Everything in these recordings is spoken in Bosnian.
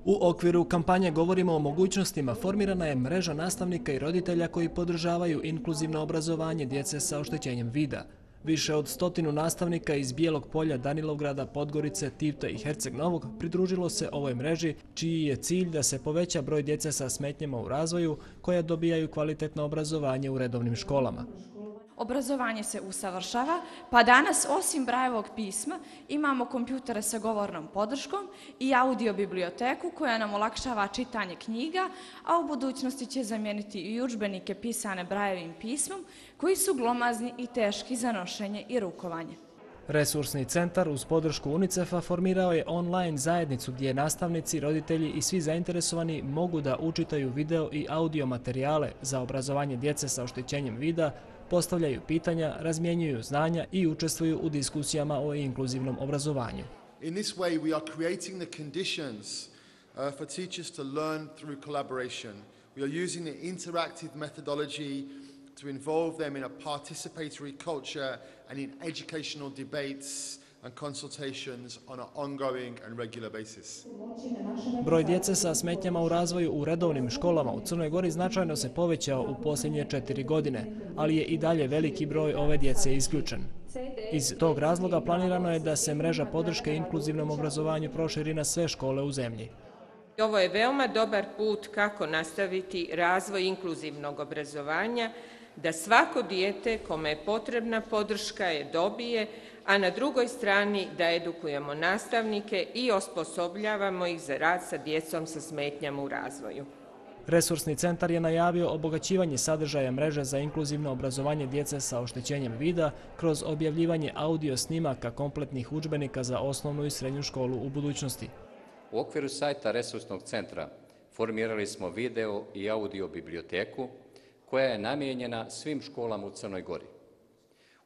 U okviru kampanje Govorimo o mogućnostima formirana je mreža nastavnika i roditelja koji podržavaju inkluzivno obrazovanje djece sa oštećenjem vida. Više od 100 nastavnika iz Bijelog Polja, Danilovgrada, Podgorice, Tivta i Herceg Novog pridružilo se ovoj mreži, čiji je cilj da se poveća broj djece sa smetnjama u razvoju koja dobijaju kvalitetno obrazovanje u redovnim školama. Obrazovanje se usavršava, pa danas osim Brajevog pisma imamo kompjutere sa govornom podrškom i audio biblioteku koja nam olakšava čitanje knjiga, a u budućnosti će zamijeniti i udžbenike pisane Brajevim pismom koji su glomazni i teški za nošenje i rukovanje. Resursni centar uz podršku UNICEF-a formirao je online zajednicu gdje nastavnici, roditelji i svi zainteresovani mogu da učitaju video i audio materijale za obrazovanje djece sa oštećenjem vida, postavljaju pitanja, razmjenjuju znanja i učestvuju u diskusijama o inkluzivnom obrazovanju. In this way we are creating the conditions for teachers to learn through collaboration. We are using the interactive methodology to involve them in a participatory culture and in educational debates and consultations on an ongoing and regular basis. Broj djece sa smetnjama u razvoju u redovnim školama u Crnoj Gori značajno se povećao u posljednje 4 godine, ali je i dalje veliki broj ove djece isključen. Iz tog razloga planirano je da se mreža podrške inkluzivnom obrazovanju proširi na sve škole u zemlji. Ovo je veoma dobar put kako nastaviti razvoj inkluzivnog obrazovanja, da svako dijete kome je potrebna podrška je dobije, a na drugoj strani da edukujemo nastavnike i osposobljavamo ih za rad sa djecom sa smetnjama u razvoju. Resursni centar je najavio obogaćivanje sadržaja mreže za inkluzivno obrazovanje djece sa oštećenjem vida kroz objavljivanje audio snimaka kompletnih udžbenika za osnovnu i srednju školu u budućnosti. U okviru sajta Resursnog centra formirali smo video i audio biblioteku koja je namijenjena svim školama u Crnoj Gori.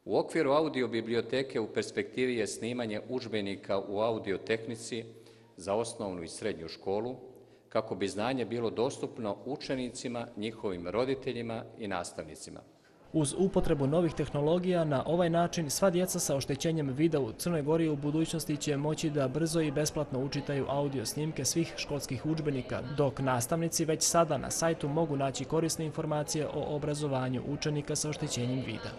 U okviru audio biblioteke u perspektivi je snimanje udžbenika u audiotehnici za osnovnu i srednju školu, kako bi znanje bilo dostupno učenicima, njihovim roditeljima i nastavnicima. Uz upotrebu novih tehnologija, na ovaj način sva djeca sa oštećenjem vida u Crnoj Gori u budućnosti će moći da brzo i besplatno učitaju audio snimke svih školskih udžbenika, dok nastavnici već sada na sajtu mogu naći korisne informacije o obrazovanju učenika sa oštećenjem vida.